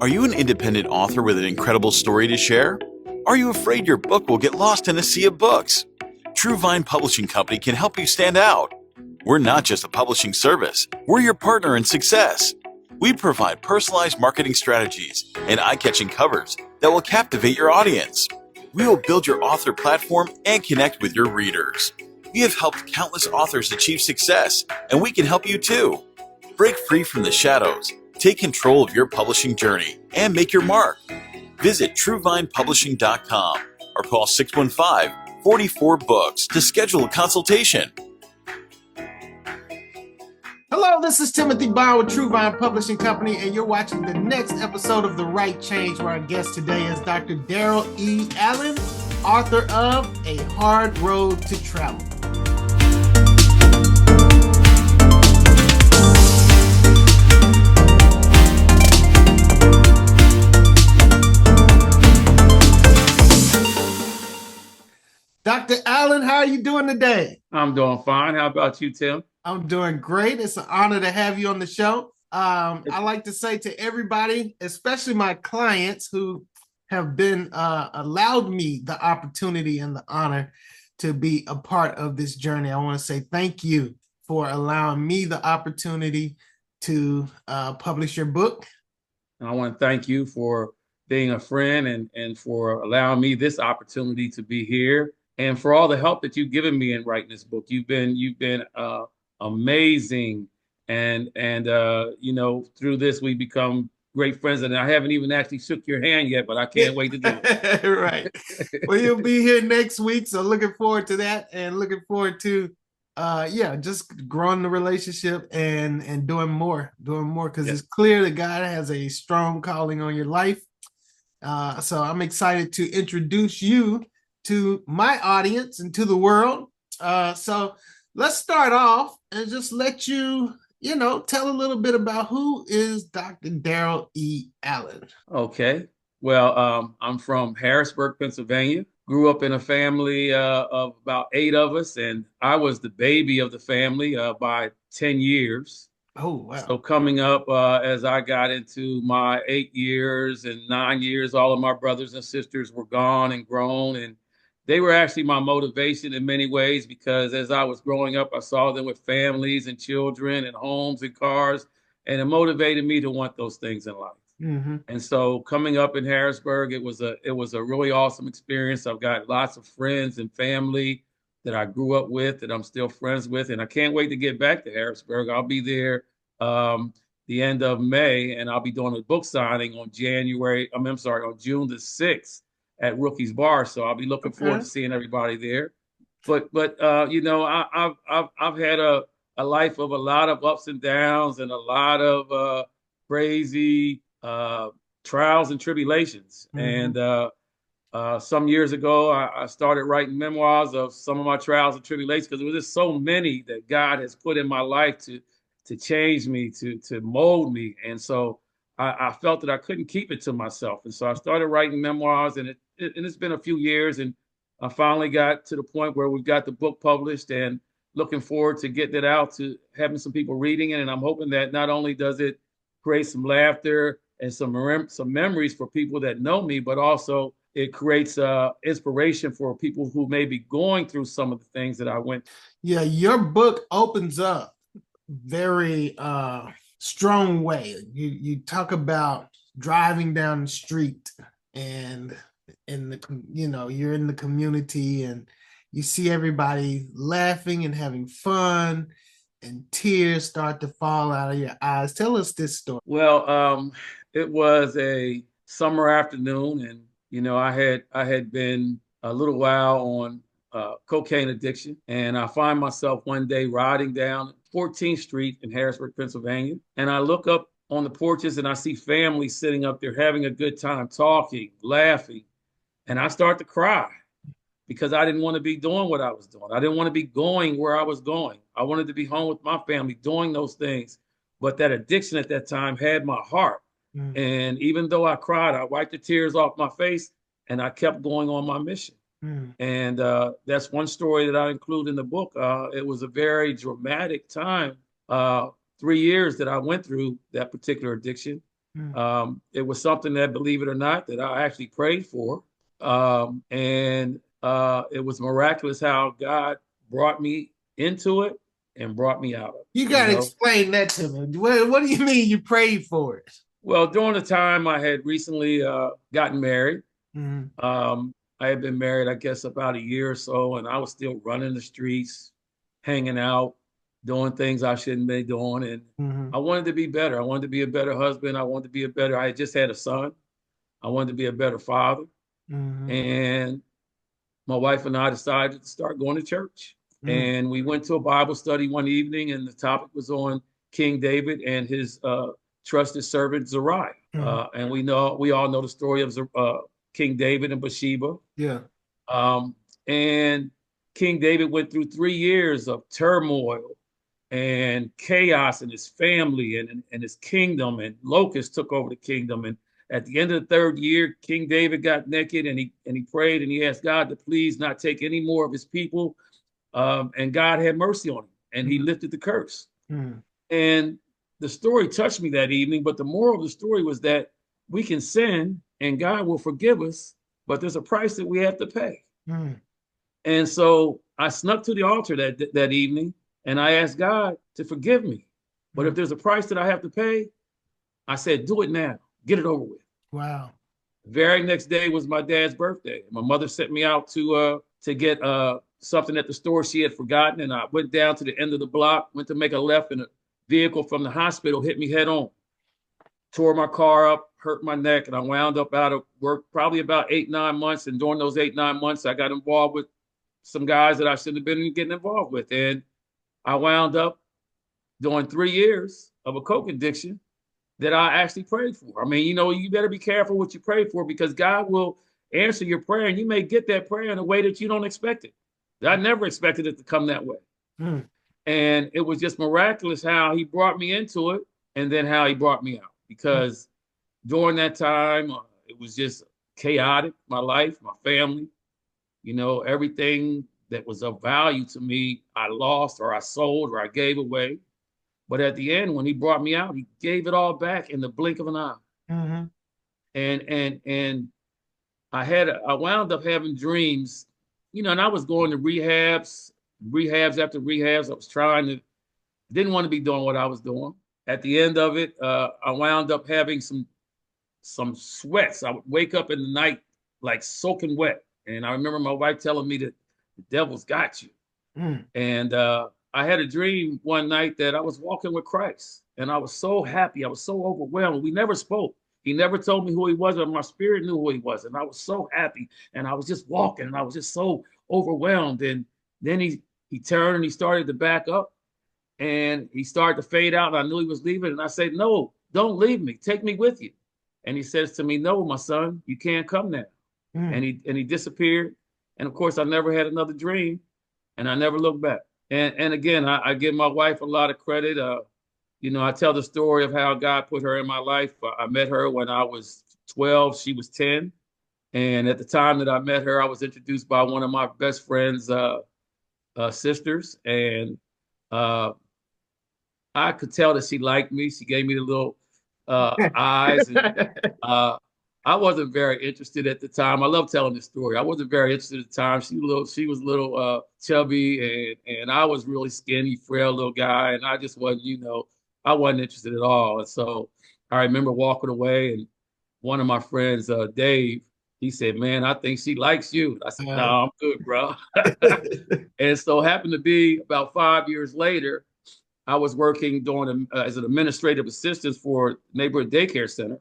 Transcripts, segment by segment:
Are you an independent author with an incredible story to share? Are you afraid your book will get lost in a sea of books? True Vine Publishing Company can help you stand out. We're not just a publishing service, we're your partner in success. We provide personalized marketing strategies and eye-catching covers that will captivate your audience. We will build your author platform and connect with your readers. We have helped countless authors achieve success, and we can help you too. Break free from the shadows, take control of your publishing journey, and make your mark. Visit TrueVinePublishing.com or call 615-44-BOOKS to schedule a consultation. Hello, this is Timothy Bond with True Vine Publishing Company, and you're watching the next episode of The Right Change, where our guest today is Dr. Darryl E. Allen, author of A Hard Road to Travel. Dr. Allen, how are you doing today? I'm doing fine. How about you, Tim? I'm doing great. It's an honor to have you on the show. I like to say to everybody, especially my clients who have been allowed me the opportunity and the honor to be a part of this journey, I want to say thank you for allowing me the opportunity to publish your book. And I want to thank you for being a friend and for allowing me this opportunity to be here and for all the help that you've given me in writing this book. You've been amazing, and you know, through this we become great friends, and I haven't even actually shook your hand yet, but I can't wait to do it. Right. Well, you'll be here next week, so looking forward to that, and looking forward to just growing the relationship and doing more because It's clear that God has a strong calling on your life. So I'm excited to introduce you to my audience and to the world. So let's start off and just let you tell a little bit about who is Dr. Darryl E. Allen. Okay. Well, I'm from Harrisburg, Pennsylvania. Grew up in a family of about 8 of us, and I was the baby of the family by 10 years. Oh, wow. So coming up, as I got into my 8 years and 9 years, all of my brothers and sisters were gone and grown, and they were actually my motivation in many ways, because as I was growing up, I saw them with families and children and homes and cars, and it motivated me to want those things in life. Mm-hmm. And so coming up in Harrisburg, it was a really awesome experience. I've got lots of friends and family that I grew up with that I'm still friends with, and I can't wait to get back to Harrisburg. I'll be there the end of May, and I'll be doing a book signing on June the 6th at Rookie's Bar. So I'll be looking forward to seeing everybody there. But you know, I've had a life of a lot of ups and downs and a lot of crazy trials and tribulations. Mm-hmm. And some years ago, I started writing memoirs of some of my trials and tribulations, because there was just so many that God has put in my life to change me, to mold me. And so I felt that I couldn't keep it to myself. And so I started writing memoirs, and it's been a few years, and I finally got to the point where we've got the book published, and looking forward to getting it out, to having some people reading it. And I'm hoping that not only does it create some laughter and some memories for people that know me, but also it creates inspiration for people who may be going through some of the things that I went through. Yeah, your book opens up very strong way. You talk about driving down the street, and you're in the community, and you see everybody laughing and having fun, and tears start to fall out of your eyes. Tell us this story. Well, it was a summer afternoon, and I had been a little while on cocaine addiction, and I find myself one day riding down 14th Street in Harrisburg, Pennsylvania, and I look up on the porches and I see families sitting up there having a good time, talking, laughing, and I start to cry, because I didn't want to be doing what I was doing. I didn't want to be going where I was going. I wanted to be home with my family doing those things, but that addiction at that time had my heart. Mm. And even though I cried, I wiped the tears off my face, and I kept going on my mission. And that's one story that I include in the book. It was a very dramatic time, 3 years that I went through that particular addiction. It was something that, believe it or not, that I actually prayed for. And it was miraculous how God brought me into it and brought me out of it. You got to explain that to me. What do you mean you prayed for it? Well, during the time I had recently gotten married, I had been married, I guess, about a year or so, and I was still running the streets, hanging out, doing things I shouldn't be doing. And I wanted to be better. I wanted to be a better husband. I had just had a son. I wanted to be a better father. And my wife and I decided to start going to church. And we went to a Bible study one evening, and the topic was on King David and his trusted servant Zariah. And we all know the story of King David and Bathsheba. Yeah. And King David went through 3 years of turmoil and chaos in his family and his kingdom, and locusts took over the kingdom. And at the end of the 3rd year, King David got naked and he prayed and he asked God to please not take any more of his people. And God had mercy on him and he lifted the curse. And the story touched me that evening, but the moral of the story was that we can sin and God will forgive us, but there's a price that we have to pay. And so I snuck to the altar that evening and I asked God to forgive me. But if there's a price that I have to pay, I said, do it now, get it over with. Wow. The very next day was my dad's birthday. My mother sent me out to get something at the store she had forgotten. And I went down to the end of the block, went to make a left, and a vehicle from the hospital hit me head on. Tore my car up, hurt my neck, and I wound up out of work probably about 8-9 months. And during those 8-9 months, I got involved with some guys that I shouldn't have been getting involved with. And I wound up doing 3 years of a coke addiction that I actually prayed for. I mean, you better be careful what you pray for, because God will answer your prayer, and you may get that prayer in a way that you don't expect it. I never expected it to come that way. And it was just miraculous how he brought me into it and then how he brought me out. Because during that time, it was just chaotic, my life, my family, everything that was of value to me, I lost or I sold or I gave away. But at the end, when he brought me out, he gave it all back in the blink of an eye. And I wound up having dreams, and I was going to rehabs after rehabs. I was didn't want to be doing what I was doing. At the end of it, I wound up having some sweats. I would wake up in the night like soaking wet. And I remember my wife telling me that the devil's got you. And I had a dream one night that I was walking with Christ, and I was so happy. I was so overwhelmed. We never spoke. He never told me who he was, but my spirit knew who he was. And I was so happy. And I was just walking, and I was just so overwhelmed. And then he turned and he started to back up, and he started to fade out. And I knew he was leaving. And I said, no, don't leave me. Take me with you. And he says to me, no, my son, you can't come now. And he disappeared. And of course, I never had another dream, and I never looked back. And again, I give my wife a lot of credit. I tell the story of how God put her in my life. I met her when I was 12. She was 10. And at the time that I met her, I was introduced by one of my best friend's sisters. And I could tell that she liked me. She gave me the little eyes. And I wasn't very interested at the time. I love telling this story. I wasn't very interested at the time. She was a little chubby, and I was really skinny, frail little guy, and I just wasn't, I wasn't interested at all. And so I remember walking away, and one of my friends, Dave, he said, "Man, I think she likes you." I said, "No, I'm good, bro." And so happened to be about 5 years later, I was working as an administrative assistant for a neighborhood daycare center.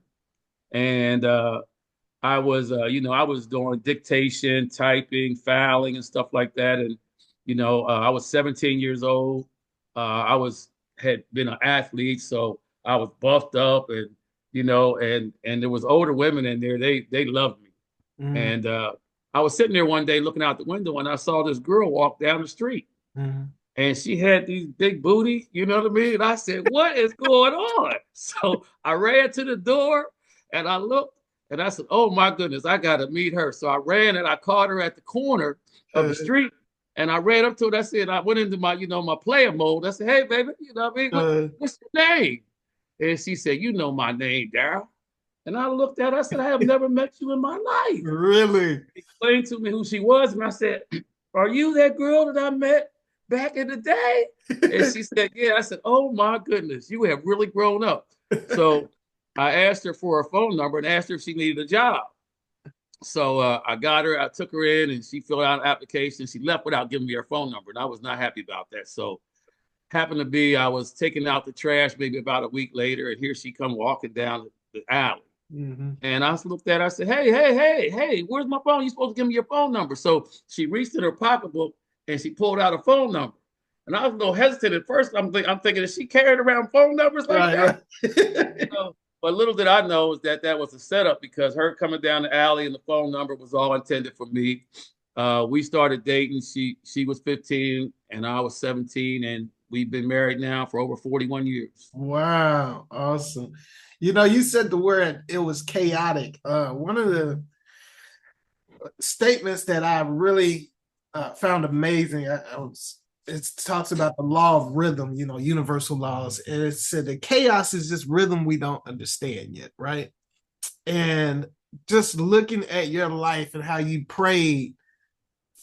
And I was doing dictation, typing, filing, and stuff like that. And, I was 17 years old. I had been an athlete, so I was buffed up, and, and there was older women in there. They loved me. And I was sitting there one day looking out the window, and I saw this girl walk down the street. And she had these big booty, you know what I mean? And I said, what is going on? So I ran to the door. And I looked and I said, oh my goodness, I got to meet her. So I ran and I caught her at the corner of the street. And I ran up to her. I said, I went into my, my player mode. I said, hey, baby, you know what I mean? What's your name? And she said, you know my name, Darryl. And I looked at her, I said, I have never met you in my life. Really? She explained to me who she was. And I said, are you that girl that I met back in the day? And she said, yeah. I said, oh my goodness, you have really grown up. So I asked her for her phone number and asked her if she needed a job. So I got her, I took her in and she filled out an application. She left without giving me her phone number. And I was not happy about that. So happened to be, I was taking out the trash maybe about a week later. And here she come walking down the alley. Mm-hmm. And I looked at her, I said, hey, where's my phone? You're supposed to give me your phone number. So she reached in her pocketbook and she pulled out a phone number. And I was a little hesitant at first. I'm thinking, is she carrying around phone numbers like that? Right. But little did I know is that was a setup, because her coming down the alley and the phone number was all intended for me. We started dating. She was 15 and I was 17, and we've been married now for over 41 years. Wow, awesome. You said the word, it was chaotic. One of the statements that I really found amazing, it talks about the law of rhythm, universal laws. And it said that chaos is just rhythm we don't understand yet, right? And just looking at your life and how you prayed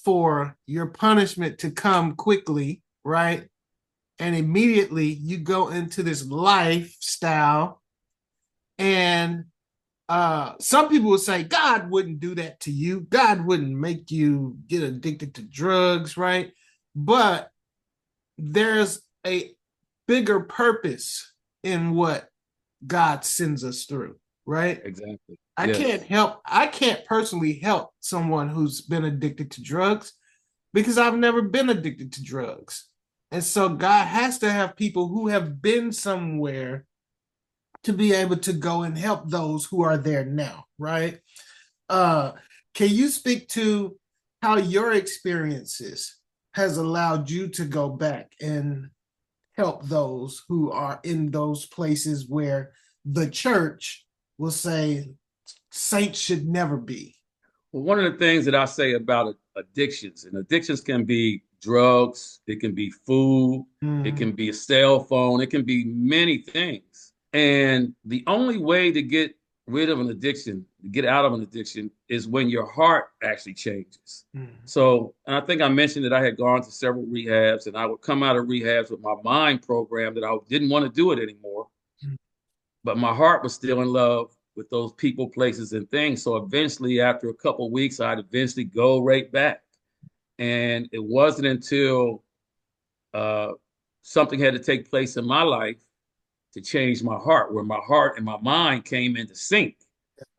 for your punishment to come quickly, right? And immediately you go into this lifestyle. And some people would say, God wouldn't do that to you. God wouldn't make you get addicted to drugs, right? But there's a bigger purpose in what God sends us through, right? Exactly. I can't personally help someone who's been addicted to drugs because I've never been addicted to drugs. And so God has to have people who have been somewhere to be able to go and help those who are there now, right? Can you speak to how your experiences has allowed you to go back and help those who are in those places where the church will say saints should never be? Well, one of the things that I say about addictions, and addictions can be drugs, it can be food, it can be a cell phone, it can be many things. And the only way to get rid of an addiction, to get out of an addiction, is when your heart actually changes. So, and I think I mentioned that I had gone to several rehabs, and I would come out of rehabs with my mind programmed that I didn't want to do it anymore. But my heart was still in love with those people, places, and things. So eventually, after a couple of weeks, I'd eventually go right back. And it wasn't until something had to take place in my life to change my heart, where my heart and my mind came into sync.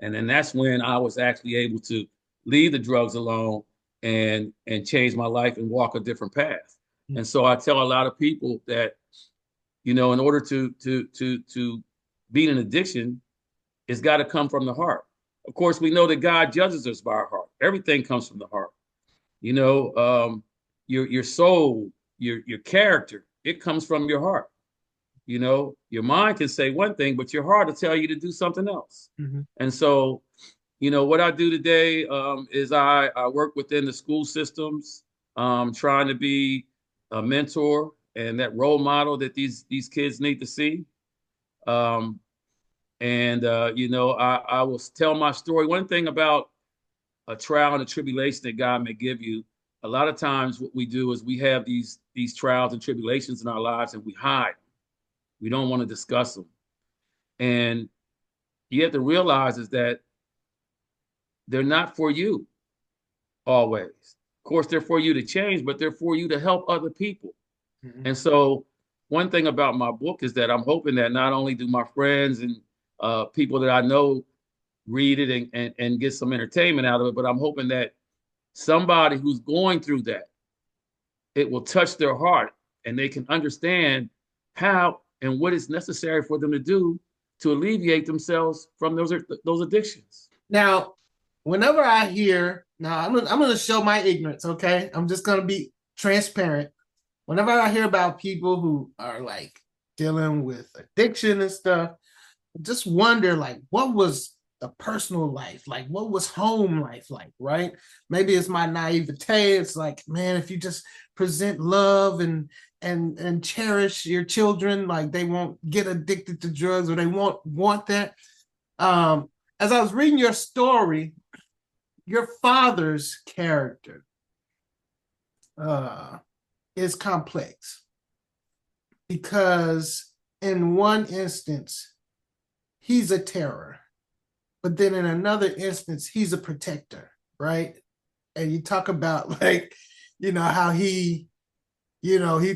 And then that's when I was actually able to leave the drugs alone and change my life and walk a different path. And so I tell a lot of people that, in order to beat an addiction, it's got to come from the heart. Of course, we know that God judges us by our heart. Everything comes from the heart. Your soul, your character, it comes from your heart. Your mind can say one thing, but your heart will tell you to do something else. And so, what I do today is I work within the school systems, trying to be a mentor and that role model that these kids need to see. I will tell my story. One thing about a trial and a tribulation that God may give you, a lot of times what we do is we have these trials and tribulations in our lives and we hide. We don't want to discuss them. And you have to realize is that they're not for you always. Of course, they're for you to change, but they're for you to help other people. And so one thing about my book is that I'm hoping that not only do my friends and people that I know read it and get some entertainment out of it, but I'm hoping that somebody who's going through that, it will touch their heart and they can understand how and what is necessary for them to do to alleviate themselves from those addictions. Now, whenever I hear, I'm going to show my ignorance, okay? I'm just going to be transparent. Whenever I hear about people who are like dealing with addiction and stuff, I just wonder, like, what was the personal life like? What was home life like, right? Maybe it's my naivete. It's like, man, if you just present love and cherish your children, like they won't get addicted to drugs or they won't want that. As I was reading your story, your father's character is complex because in one instance, he's a terror, but then in another instance, he's a protector, right? And you talk about like, how he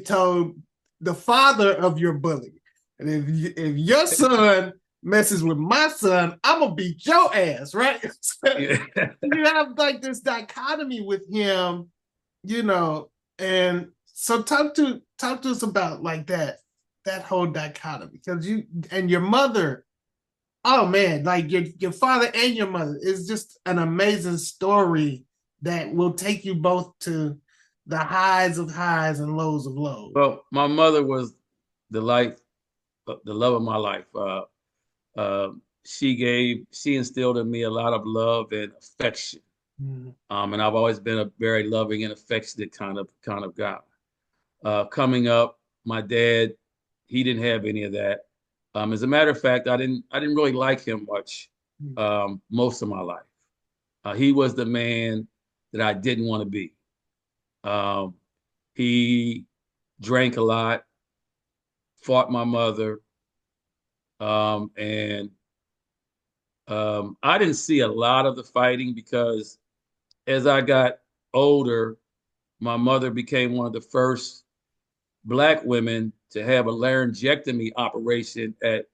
told the father of your bully, and if your son messes with my son, I'm gonna beat your ass, right? You have like this dichotomy with him, and so talk to us about like that whole dichotomy, because you and your mother, oh man, like your father and your mother is just an amazing story that will take you both to the highs of highs and lows of lows. Well, my mother was the love of my life. She instilled in me a lot of love and affection. And I've always been a very loving and affectionate kind of guy. Coming up, my dad, he didn't have any of that. As a matter of fact, I didn't really like him much most of my life. He was the man that I didn't want to be. He drank a lot, fought my mother, and I didn't see a lot of the fighting because as I got older, my mother became one of the first Black women to have a laryngectomy operation at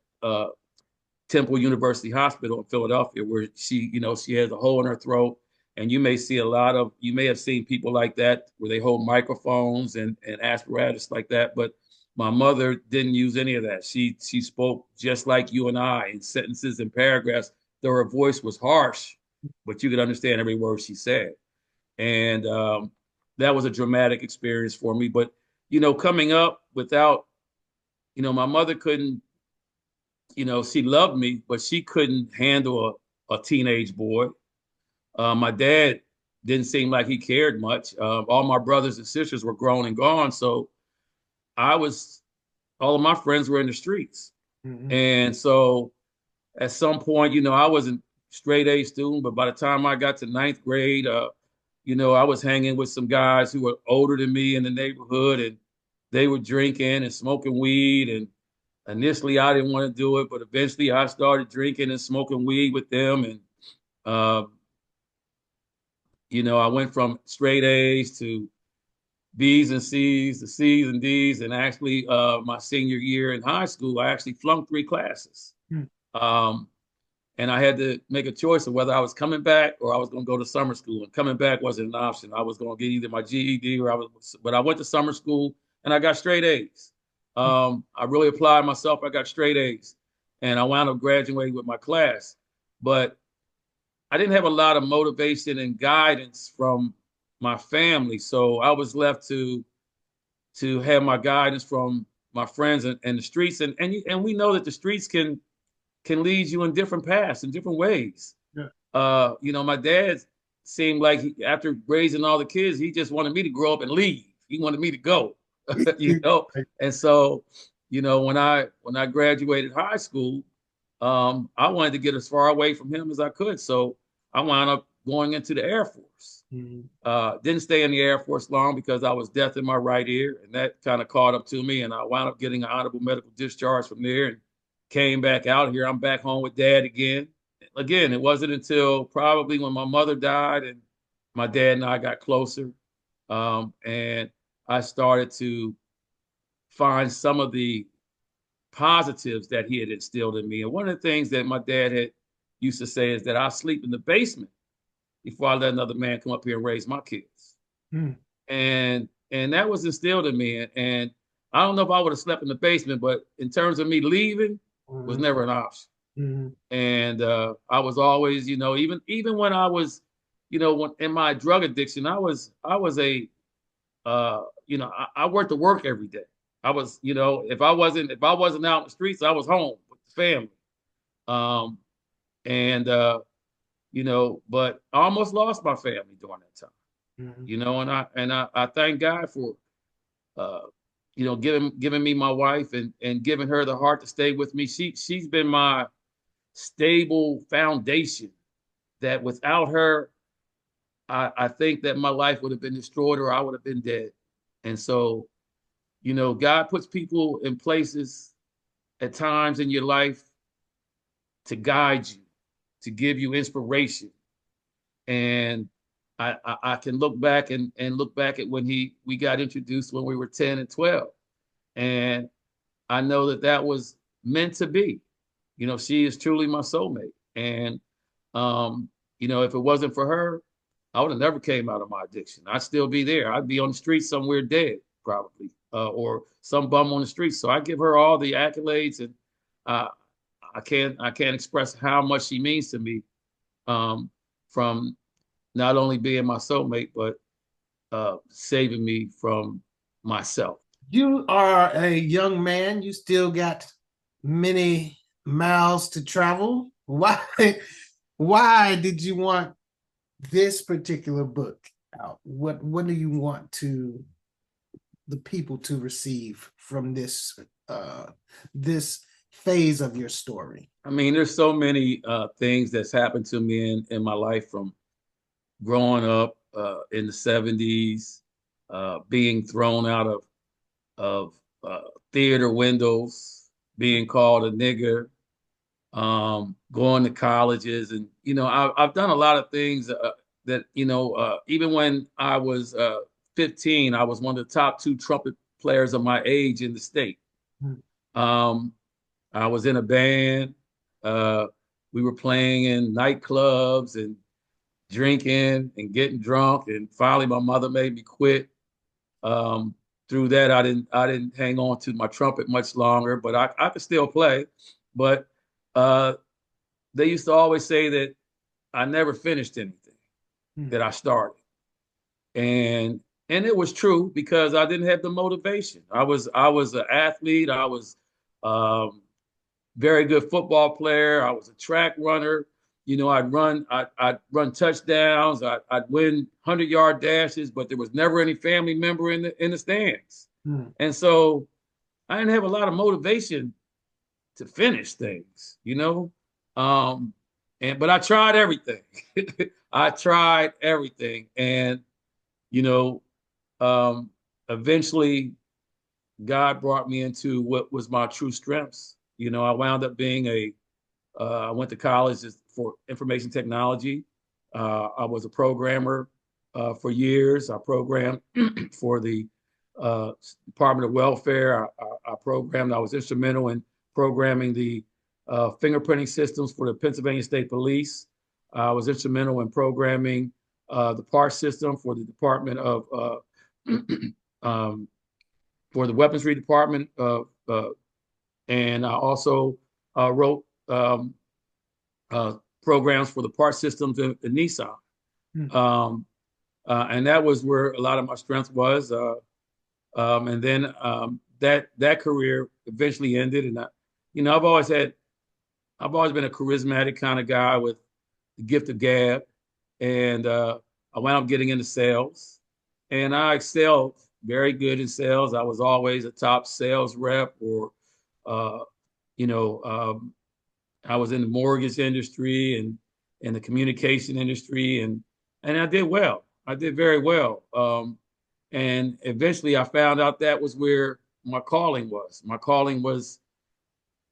Temple University Hospital in Philadelphia, where she has a hole in her throat. And you may have seen people like that where they hold microphones and apparatus like that. But my mother didn't use any of that. She spoke just like you and I in sentences and paragraphs, though her voice was harsh, but you could understand every word she said. And that was a dramatic experience for me. But, coming up without, my mother couldn't, she loved me, but she couldn't handle a teenage boy. My dad didn't seem like he cared much. All my brothers and sisters were grown and gone. So all of my friends were in the streets. Mm-hmm. And so at some point, I wasn't straight A student, but by the time I got to ninth grade, I was hanging with some guys who were older than me in the neighborhood, and they were drinking and smoking weed. And initially I didn't want to do it, but eventually I started drinking and smoking weed with them. And, I went from straight A's to B's and C's to C's and D's. And actually, my senior year in high school, I actually flunked 3 classes. And I had to make a choice of whether I was coming back or I was going to go to summer school. And coming back wasn't an option. I was going to get either my GED but I went to summer school and I got straight A's. I really applied myself. I got straight A's, and I wound up graduating with my class. But I didn't have a lot of motivation and guidance from my family, so I was left to have my guidance from my friends and the streets. And we know that the streets can lead you in different paths in different ways. Yeah. My dad seemed like after raising all the kids, he just wanted me to grow up and leave. He wanted me to go. And so, when I graduated high school, I wanted to get as far away from him as I could. So I wound up going into the Air Force. Mm-hmm. Didn't stay in the Air Force long because I was deaf in my right ear, and that kind of caught up to me. And I wound up getting an honorable medical discharge from there and came back out here. I'm back home with Dad again. Again, it wasn't until probably when my mother died and my dad and I got closer, and I started to find some of the positives that he had instilled in me. And one of the things that my dad had used to say is that I'll sleep in the basement before I let another man come up here and raise my kids. And that was instilled in me. And I don't know if I would have slept in the basement, but in terms of me leaving, was never an option. And I was always, even when I was, in my drug addiction, I worked to work every day. I was, if I wasn't out in the streets, I was home with the family. But I almost lost my family during that time. Mhm. you know, and I thank God for uh, you know, giving me my wife and giving her the heart to stay with me. She's been my stable foundation that without her, I think that my life would have been destroyed or I would have been dead. And so, you know, God puts people in places at times in your life to guide you, to give you inspiration. And I can look back and look back at when we got introduced when we were 10 and 12. And I know that that was meant to be. You know, she is truly my soulmate. And, um, you know, if it wasn't for her, I would have never came out of my addiction. I'd still be there. I'd be on the street somewhere dead, probably, or some bum on the street. So I give her all the accolades, and uh, I can't express how much she means to me, from not only being my soulmate, but saving me from myself. You are a young man. You still got many miles to travel. Why did you want this particular book out? What do you want to the people to receive from this phase of your story? I mean, there's so many things that's happened to me in my life, from growing up in the 70s, being thrown out of theater windows, being called a nigger, going to colleges, and you know, I've done a lot of things that you know. Even when I was 15, I was one of the top two trumpet players of my age in the state. Hmm. Um, I was in a band. Uh, we were playing in nightclubs and drinking and getting drunk, and finally my mother made me quit. Um, Through that, I didn't hang on to my trumpet much longer, but I could still play. But uh, they used to always say that I never finished anything Hmm. that I started, and it was true because I didn't have the motivation. I was an athlete. I was um, very good football player. I was a track runner. You know, I'd run touchdowns. I'd win 100-yard dashes, but there was never any family member in the stands. Hmm. And so I didn't have a lot of motivation to finish things, you know. Um, but I tried everything. I tried everything, and you know, um, eventually God brought me into what was my true strengths. You know, I wound up being I went to college for information technology. I was a programmer for years. I programmed for the Department of Welfare. I programmed. I was instrumental in programming the fingerprinting systems for the Pennsylvania State Police. I was instrumental in programming the PARS system for the Department of um, for the Weaponry Department, and I also wrote programs for the part systems in Nissan. Hmm. And that was where a lot of my strength was. And then that career eventually ended. And you know, I've always been a charismatic kind of guy with the gift of gab. And I wound up getting into sales, and I excelled very good in sales. I was always a top sales rep, or uh, you know, I was in the mortgage industry and the communication industry, and I did well. I did very well. And eventually, I found out that was where my calling was. My calling was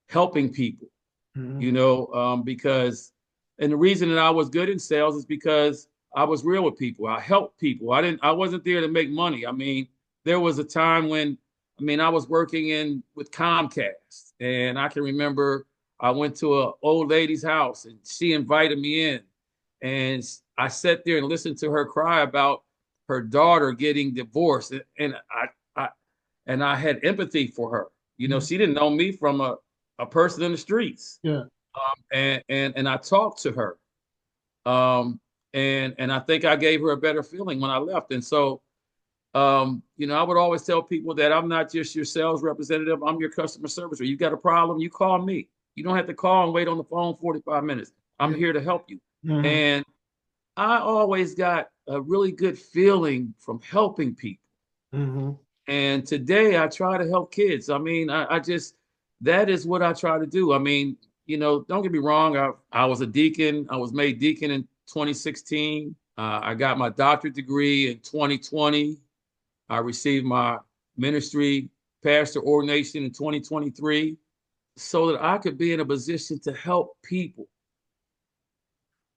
helping people. Hmm. You know, because, and the reason that I was good in sales is because I was real with people. I helped people. I wasn't there to make money. I mean, there was a time when, I mean, I was working in with Comcast, and I can remember I went to an old lady's house and she invited me in, and I sat there and listened to her cry about her daughter getting divorced, and I and I had empathy for her. You know, Hmm. she didn't know me from a person in the streets, Yeah. and I talked to her, um, and I think I gave her a better feeling when I left. And so, you know, I would always tell people that I'm not just your sales representative; I'm your customer service. Or you got a problem, you call me. You don't have to call and wait on the phone 45 minutes. I'm Yeah. here to help you. Hmm. And I always got a really good feeling from helping people. Mm-hmm. And today I try to help kids. I mean, I just, that is what I try to do. I mean, don't get me wrong. I was a deacon. I was made deacon in 2016. I got my doctorate degree in 2020. I received my ministry pastor ordination in 2023 so that I could be in a position to help people.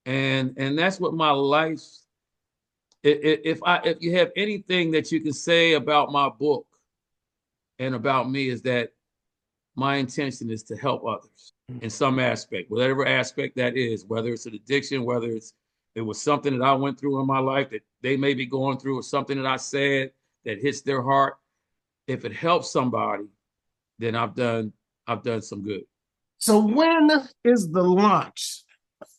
And that's what my life, if you have anything that you can say about my book and about me, is that my intention is to help others in some aspect, whatever aspect that is, whether it's an addiction, whether it was something that I went through in my life that they may be going through, or something that I said that hits their heart. If it helps somebody, then I've done some good. So when is the launch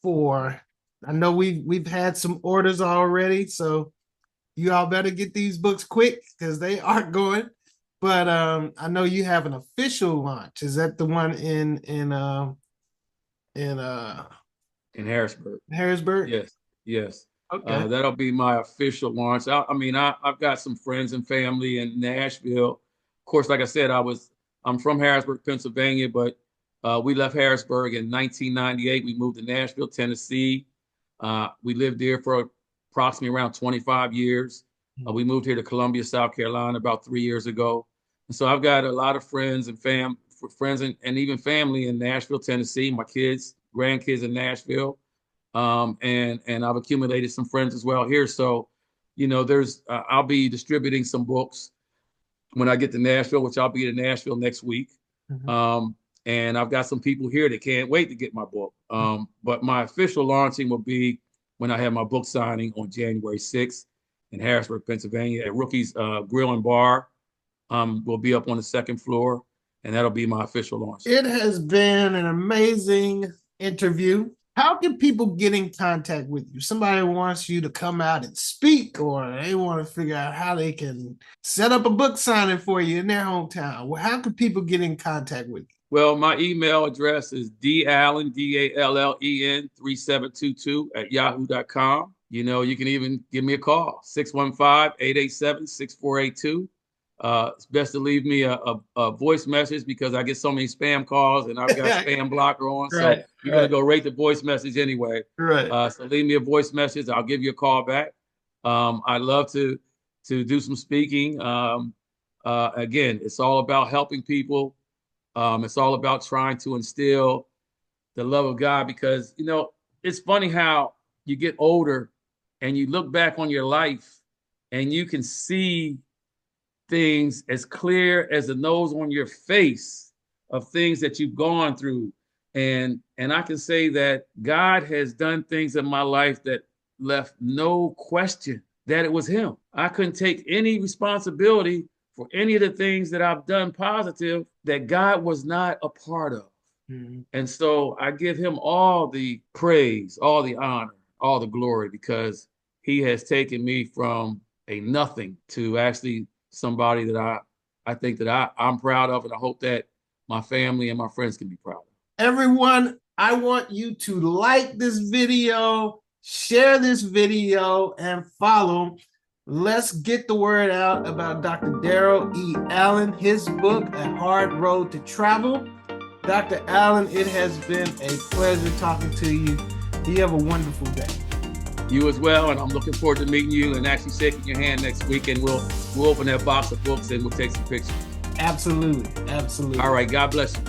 for? I know we've had some orders already, so you all better get these books quick because they aren't going. But I know you have an official launch. Is that the one in Harrisburg? Harrisburg? Yes. Okay. That'll be my official launch. I've got some friends and family in Nashville. Of course, like I said, I'm from Harrisburg, Pennsylvania, but we left Harrisburg in 1998. We moved to Nashville, Tennessee. We lived there for approximately around 25 years. We moved here to Columbia, South Carolina about 3 years ago. And so I've got a lot of friends and and even family in Nashville, Tennessee, my kids, grandkids in Nashville. And I've accumulated some friends as well here. So, I'll be distributing some books when I get to Nashville, which I'll be in Nashville next week. Mm-hmm. And I've got some people here that can't wait to get my book. But my official launching will be when I have my book signing on January 6th in Harrisburg, Pennsylvania at Rookie's Grill and Bar. We'll be up on the second floor, and that'll be my official launch. It has been an amazing interview. How can people get in contact with you? Somebody wants you to come out and speak, or they want to figure out how they can set up a book signing for you in their hometown. Well, how can people get in contact with you? Well, my email address is dallen, DALLEN 3722 @yahoo.com. You can even give me a call, 615-887-6482. It's best to leave me a voice message because I get so many spam calls and I've got spam blocker on. Right, So you're going to go rate the voice message anyway. Right. So leave me a voice message. I'll give you a call back. I'd love to do some speaking. Again, it's all about helping people. It's all about trying to instill the love of God because, it's funny how you get older and you look back on your life and you can see things as clear as the nose on your face of things that you've gone through. And I can say that God has done things in my life that left no question that it was him. I couldn't take any responsibility for any of the things that I've done positive that God was not a part of. Mm-hmm. And so I give him all the praise, all the honor, all the glory, because he has taken me from a nothing to actually somebody that I think that I'm proud of, and I hope that my family and my friends can be proud of. Everyone, I want you to like this video, share this video, and follow. Let's get the word out about Dr. Darryl E. Allen, his book, A Hard Road to Travel. Dr. Allen, it has been a pleasure talking to you. You have a wonderful day. You as well, and I'm looking forward to meeting you and actually shaking your hand next week, and we'll open that box of books and we'll take some pictures. Absolutely. Absolutely. All right. God bless you.